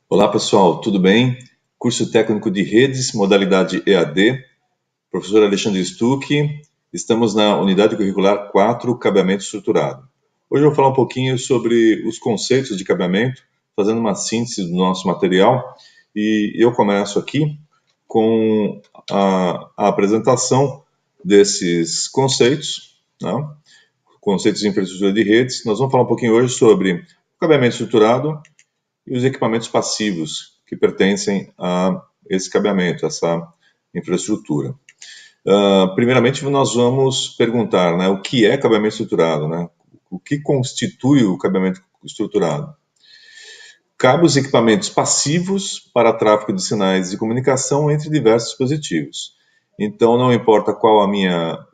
Olá pessoal, tudo bem? Curso técnico de redes, modalidade EAD, professor Alexandre Stuck. Estamos na unidade curricular 4, cabeamento estruturado. Hoje eu vou falar um pouquinho sobre os conceitos de cabeamento, fazendo uma síntese do nosso material, e eu começo aqui com a apresentação desses conceitos, né? Conceitos de infraestrutura de redes. Nós vamos falar um pouquinho hoje sobre cabeamento estruturado e os equipamentos passivos que pertencem a esse cabeamento, essa infraestrutura. Primeiramente, nós vamos perguntar, né, o que é cabeamento estruturado, né? O que constitui o cabeamento estruturado? Cabos e equipamentos passivos para tráfego de sinais de comunicação entre diversos dispositivos. Então, não importa qual a minha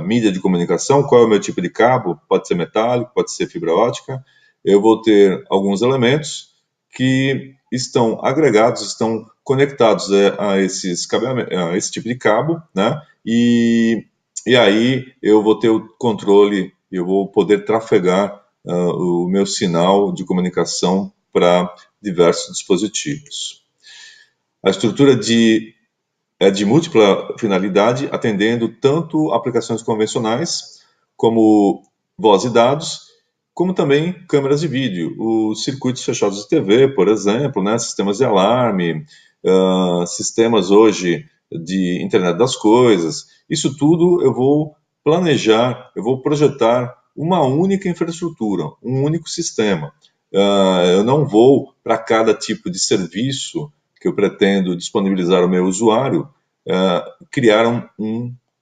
mídia de comunicação, qual é o meu tipo de cabo, pode ser metálico, pode ser fibra ótica, eu vou ter alguns elementos que estão agregados, estão conectados a esse tipo de cabo, né? E aí eu vou ter o controle, eu vou poder trafegar o meu sinal de comunicação para diversos dispositivos. A estrutura é de múltipla finalidade, atendendo tanto aplicações convencionais, como voz e dados, como também câmeras de vídeo, os circuitos fechados de TV, por exemplo, né, sistemas de alarme, sistemas hoje de internet das coisas. Isso tudo eu vou planejar, eu vou projetar uma única infraestrutura, um único sistema. Eu não vou, para cada tipo de serviço que eu pretendo disponibilizar ao meu usuário, criar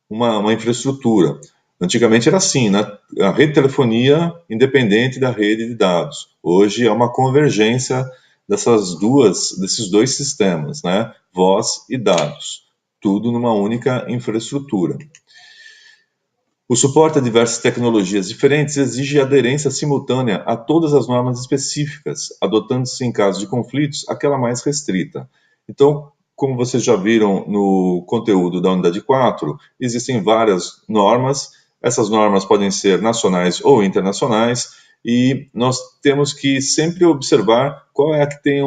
uma infraestrutura. Antigamente era assim, né? A rede de telefonia independente da rede de dados. Hoje é uma convergência desses dois sistemas, né? Voz e dados, tudo numa única infraestrutura. O suporte a diversas tecnologias diferentes exige aderência simultânea a todas as normas específicas, adotando-se em caso de conflitos aquela mais restrita. Então, como vocês já viram no conteúdo da unidade 4, existem várias normas. Essas normas podem ser nacionais ou internacionais, e nós temos que sempre observar qual é a que tem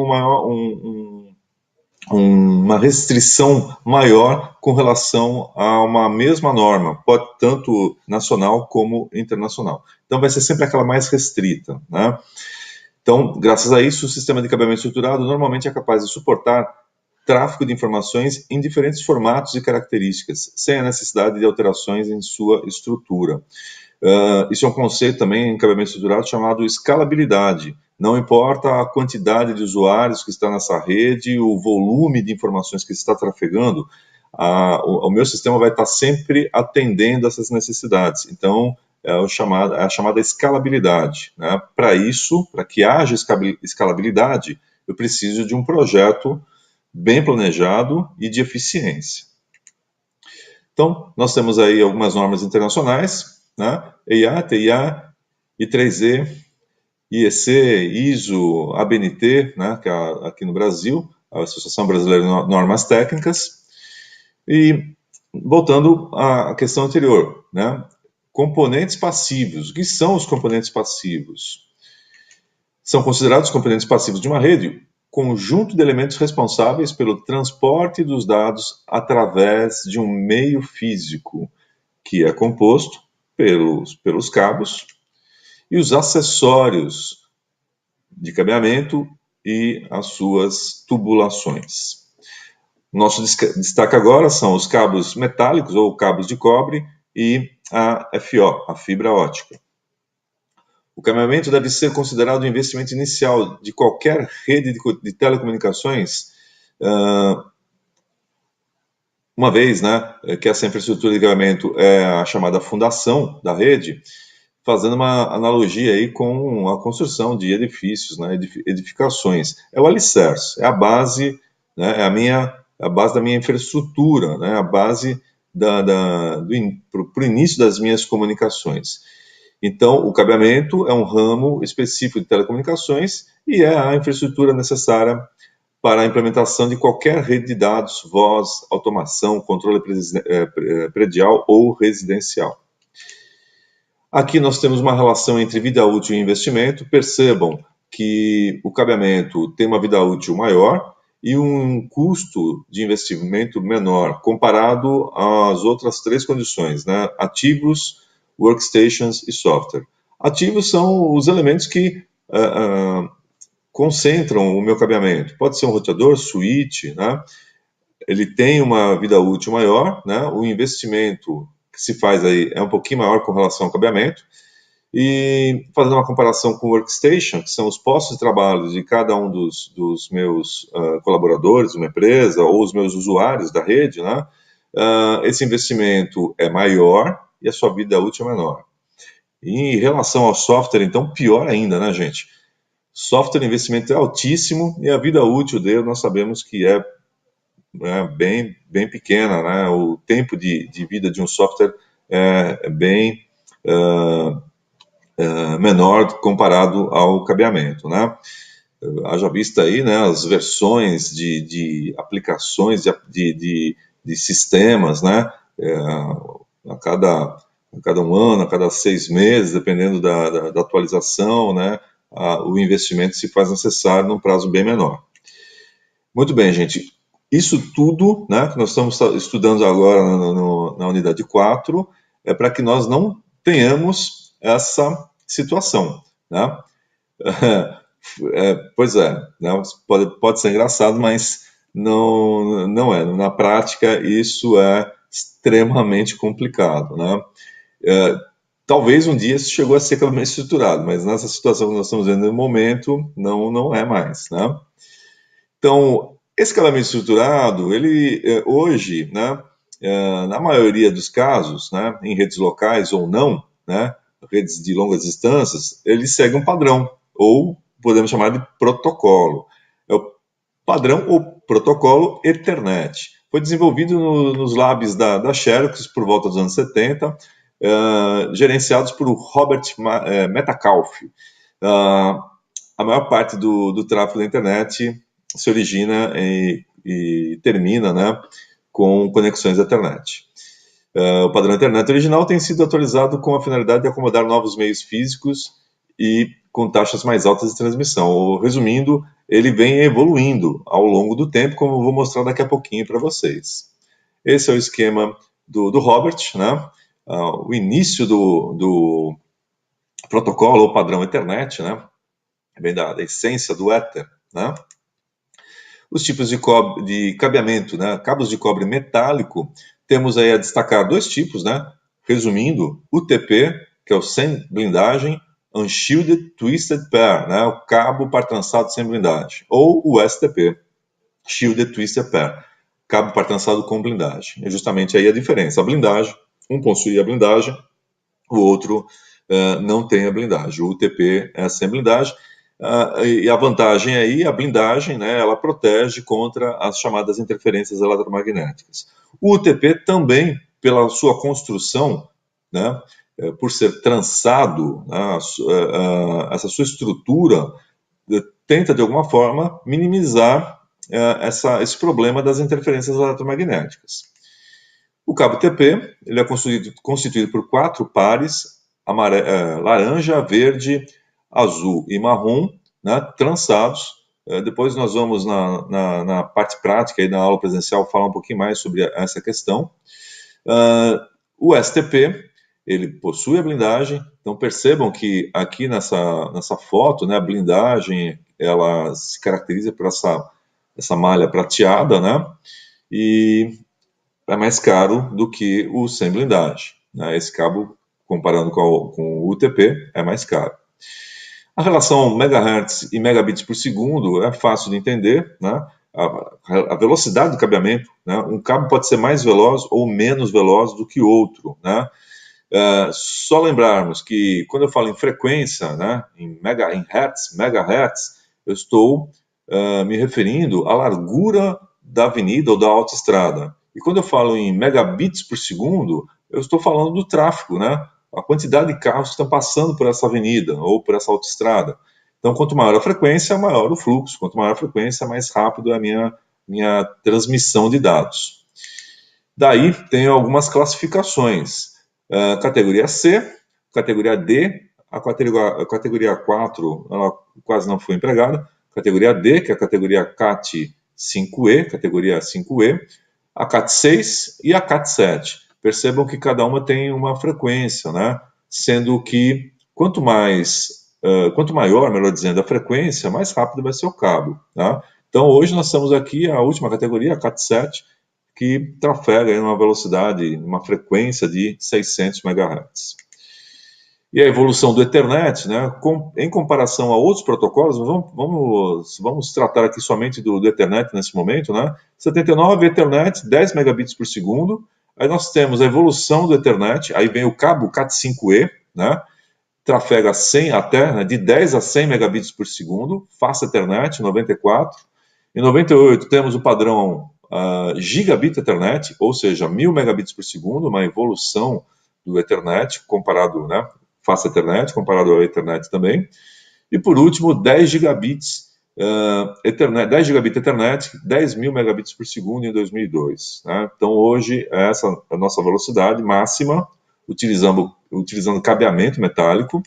uma restrição maior com relação a uma mesma norma, pode tanto nacional como internacional. Então vai ser sempre aquela mais restrita, né? Então, graças a isso, o sistema de cabeamento estruturado normalmente é capaz de suportar tráfego de informações em diferentes formatos e características, sem a necessidade de alterações em sua estrutura. Isso é um conceito também em cabeamento estruturado chamado escalabilidade. Não importa a quantidade de usuários que está nessa rede, o volume de informações que está trafegando, o meu sistema vai estar sempre atendendo essas necessidades. Então, é a chamada escalabilidade, né? Para isso, para que haja escalabilidade, eu preciso de um projeto bem planejado e de eficiência. Então, nós temos aí algumas normas internacionais, né? EIA, TIA, I3E, IEC, ISO, ABNT, né? Que é aqui no Brasil, a Associação Brasileira de Normas Técnicas. E voltando à questão anterior, né? Componentes passivos. O que são os componentes passivos? São considerados componentes passivos de uma rede conjunto de elementos responsáveis pelo transporte dos dados através de um meio físico, que é composto pelos cabos e os acessórios de cabeamento e as suas tubulações. Nosso destaque agora são os cabos metálicos ou cabos de cobre e a FO, a fibra ótica. O cabeamento deve ser considerado o investimento inicial de qualquer rede de telecomunicações, uma vez, né, que essa infraestrutura de cabeamento é a chamada fundação da rede, fazendo uma analogia aí com a construção de edifícios, né, edificações. É o alicerce, é a base, né, a base da minha infraestrutura, né, a base para o início das minhas comunicações. Então, o cabeamento é um ramo específico de telecomunicações e é a infraestrutura necessária para a implementação de qualquer rede de dados, voz, automação, controle predial ou residencial. Aqui nós temos uma relação entre vida útil e investimento. Percebam que o cabeamento tem uma vida útil maior e um custo de investimento menor comparado às outras três condições, né? Ativos, workstations e software. Ativos são os elementos que concentram o meu cabeamento. Pode ser um roteador, switch, né? Ele tem uma vida útil maior, né? O investimento que se faz aí é um pouquinho maior com relação ao cabeamento. E fazendo uma comparação com o workstation, que são os postos de trabalho de cada um dos meus colaboradores, uma empresa, ou os meus usuários da rede, né? Esse investimento é maior e a sua vida útil é menor. E em relação ao software, então, pior ainda, né, gente? Software, investimento é altíssimo e a vida útil dele nós sabemos que é bem pequena, né? O tempo de vida de um software é bem menor comparado ao cabeamento, né? Haja vista aí, né, as versões de aplicações, de sistemas, né? A cada um ano, a cada 6 meses, dependendo da atualização, né? O investimento se faz necessário num prazo bem menor. Muito bem, gente. Isso tudo, né, que nós estamos estudando agora na unidade 4, é para que nós não tenhamos essa situação, né? Pois é, né? Pode ser engraçado, mas não é. Na prática, isso é extremamente complicado, né? Talvez um dia isso chegou a ser claramente estruturado, mas nessa situação que nós estamos vendo no momento, não é mais, né? Então, esse cabeamento estruturado, ele hoje, né, na maioria dos casos, né, em redes locais ou não, né, redes de longas distâncias, ele segue um padrão, ou podemos chamar de protocolo. É o padrão ou protocolo Ethernet. Foi desenvolvido nos labs da Xerox por volta dos anos 70, gerenciados por Robert Metcalfe. A maior parte do tráfego da internet se origina e termina, né, com conexões da internet. O padrão internet original tem sido atualizado com a finalidade de acomodar novos meios físicos e com taxas mais altas de transmissão. Resumindo, ele vem evoluindo ao longo do tempo, como eu vou mostrar daqui a pouquinho para vocês. Esse é o esquema do Robert, né? O início do protocolo ou padrão Ethernet, né? Vem da essência do éter, né? Os tipos de cabeamento, né? Cabos de cobre metálico, temos aí a destacar dois tipos, né? Resumindo, UTP, que é o sem blindagem, Unshielded Twisted Pair, né? O cabo par trançado sem blindagem, ou o STP, Shielded Twisted Pair, cabo par trançado com blindagem. É justamente aí a diferença. A blindagem, um possui a blindagem, o outro não tem a blindagem. O UTP é sem blindagem. E a vantagem aí, a blindagem, né, ela protege contra as chamadas interferências eletromagnéticas. O UTP também, pela sua construção, né, por ser trançado, né, essa sua estrutura tenta, de alguma forma, minimizar esse problema das interferências eletromagnéticas. O cabo TP ele é constituído por 4 pares, laranja, verde, azul e marrom, né, trançados. Depois nós vamos na parte prática, aí na aula presencial, falar um pouquinho mais sobre essa questão. O STP, ele possui a blindagem, então percebam que aqui nessa foto, né, a blindagem, ela se caracteriza por essa malha prateada, né, e é mais caro do que o sem blindagem, né? Esse cabo, comparando com o UTP, é mais caro. A relação megahertz e megabits por segundo é fácil de entender, né? A velocidade do cabeamento, né? Um cabo pode ser mais veloz ou menos veloz do que outro, né? Só lembrarmos que quando eu falo em frequência, né, em hertz, megahertz, eu estou me referindo à largura da avenida ou da autoestrada. E quando eu falo em megabits por segundo, eu estou falando do tráfego, né? A quantidade de carros que estão passando por essa avenida ou por essa autoestrada. Então, quanto maior a frequência, maior o fluxo. Quanto maior a frequência, mais rápido é a minha transmissão de dados. Daí, tem algumas classificações. Categoria C, categoria D, A categoria 4, ela quase não foi empregada. Categoria D, que é a categoria CAT 5E, categoria 5E, a CAT 6 e a CAT 7. Percebam que cada uma tem uma frequência, né? Sendo que quanto maior, melhor dizendo, a frequência, mais rápido vai ser o cabo, tá? Então, hoje nós estamos aqui, a última categoria, a CAT 7, que trafega em uma velocidade, uma frequência de 600 MHz. E a evolução do Ethernet, né, em comparação a outros protocolos, vamos tratar aqui somente do Ethernet nesse momento, né? 79, Ethernet, 10 megabits por segundo. Aí nós temos a evolução do Ethernet, aí vem o cabo CAT5E, né? Trafega 100 até, né, de 10 a 100 megabits por segundo, Fast Ethernet, 94. Em 98 temos o padrão Gigabit Ethernet, ou seja, 1000 megabits por segundo, uma evolução do Ethernet comparado, né, Fast Ethernet, comparado ao Ethernet também. E por último, 10 gigabits Ethernet, 10 gigabit Ethernet, 10.000 megabits por segundo em 2002. Né? Então hoje essa é a nossa velocidade máxima, utilizando cabeamento metálico.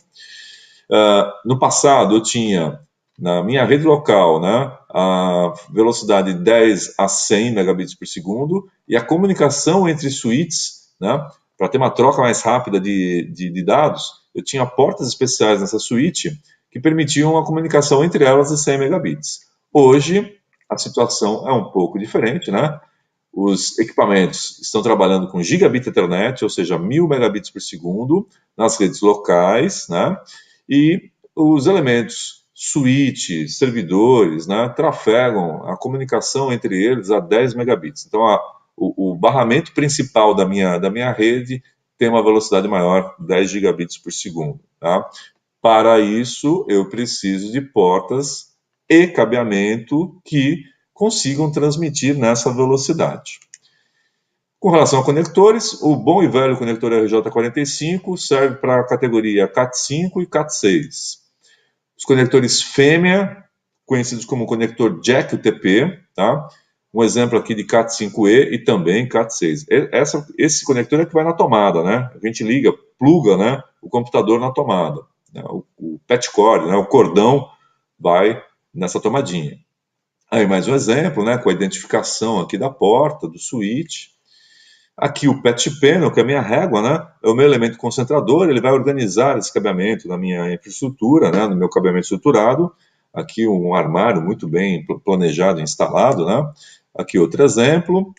No passado eu tinha na minha rede local, né, a velocidade 10 a 100 megabits por segundo e a comunicação entre suítes, né, para ter uma troca mais rápida de dados, eu tinha portas especiais nessa suíte que permitiam a comunicação entre elas de 100 megabits. Hoje, a situação é um pouco diferente, né? Os equipamentos estão trabalhando com Gigabit Ethernet, ou seja, 1000 megabits por segundo, nas redes locais, né? E os elementos switch, servidores, né, trafegam a comunicação entre eles a 10 megabits. Então, o barramento principal da minha rede tem uma velocidade maior, 10 gigabits por segundo. Tá? Para isso, eu preciso de portas e cabeamento que consigam transmitir nessa velocidade. Com relação a conectores, o bom e velho conector RJ45 serve para a categoria CAT5 e CAT6. Os conectores fêmea, conhecidos como conector jack UTP, tá? Um exemplo aqui de CAT5E e também CAT6. Esse conector é que vai na tomada, né? A gente liga, pluga, né, o computador na tomada. Né? O petcord, né, o cordão, vai nessa tomadinha. Aí mais um exemplo, né, com a identificação aqui da porta, do switch. Aqui o patch panel, que é a minha régua, né, é o meu elemento concentrador, ele vai organizar esse cabeamento na minha infraestrutura, né, no meu cabeamento estruturado. Aqui um armário muito bem planejado e instalado, né. Aqui outro exemplo.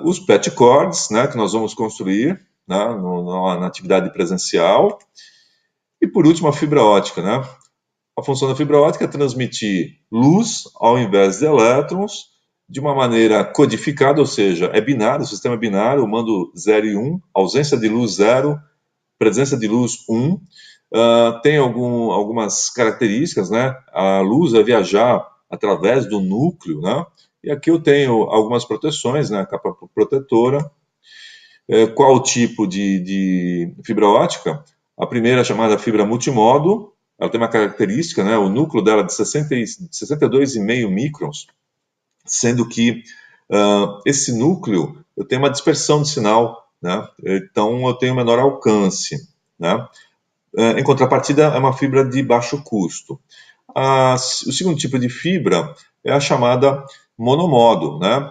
Os patch cords, né, que nós vamos construir, né, na atividade presencial. E por último a fibra ótica, né. A função da fibra ótica é transmitir luz ao invés de elétrons de uma maneira codificada, ou seja, é binário, o sistema é binário, o mando 0 e 1, ausência de luz 0, presença de luz 1. Tem algumas características, né? A luz vai viajar através do núcleo, né? E aqui eu tenho algumas proteções, né? Capa protetora. Qual o tipo de fibra ótica? A primeira é chamada fibra multimodo. Ela tem uma característica, né? O núcleo dela é de 62,5 microns, sendo que esse núcleo eu tenho uma dispersão de sinal, né? Então eu tenho menor alcance, né? Em contrapartida, é uma fibra de baixo custo. O segundo tipo de fibra é a chamada monomodo, né?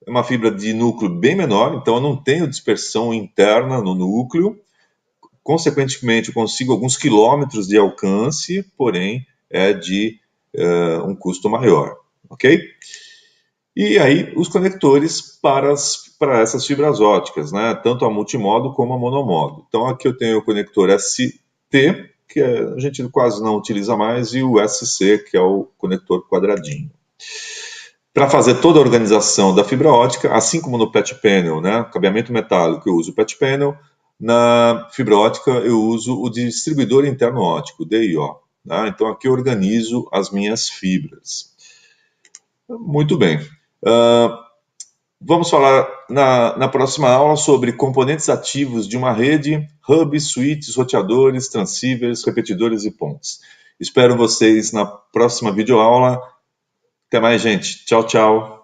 É uma fibra de núcleo bem menor, então eu não tenho dispersão interna no núcleo. Consequentemente, eu consigo alguns quilômetros de alcance, porém é de um custo maior, ok? E aí, os conectores para essas fibras óticas, né? Tanto a multimodo como a monomodo. Então, aqui eu tenho o conector ST, que a gente quase não utiliza mais, e o SC, que é o conector quadradinho. Para fazer toda a organização da fibra ótica, assim como no patch panel, né? Cabeamento metálico, eu uso o patch panel. Na fibra ótica, eu uso o distribuidor interno óptico, DIO. Né? Então, aqui eu organizo as minhas fibras. Muito bem. Vamos falar na próxima aula sobre componentes ativos de uma rede, hubs, switches, roteadores, transceivers, repetidores e pontes. Espero vocês na próxima videoaula. Até mais, gente. Tchau, tchau.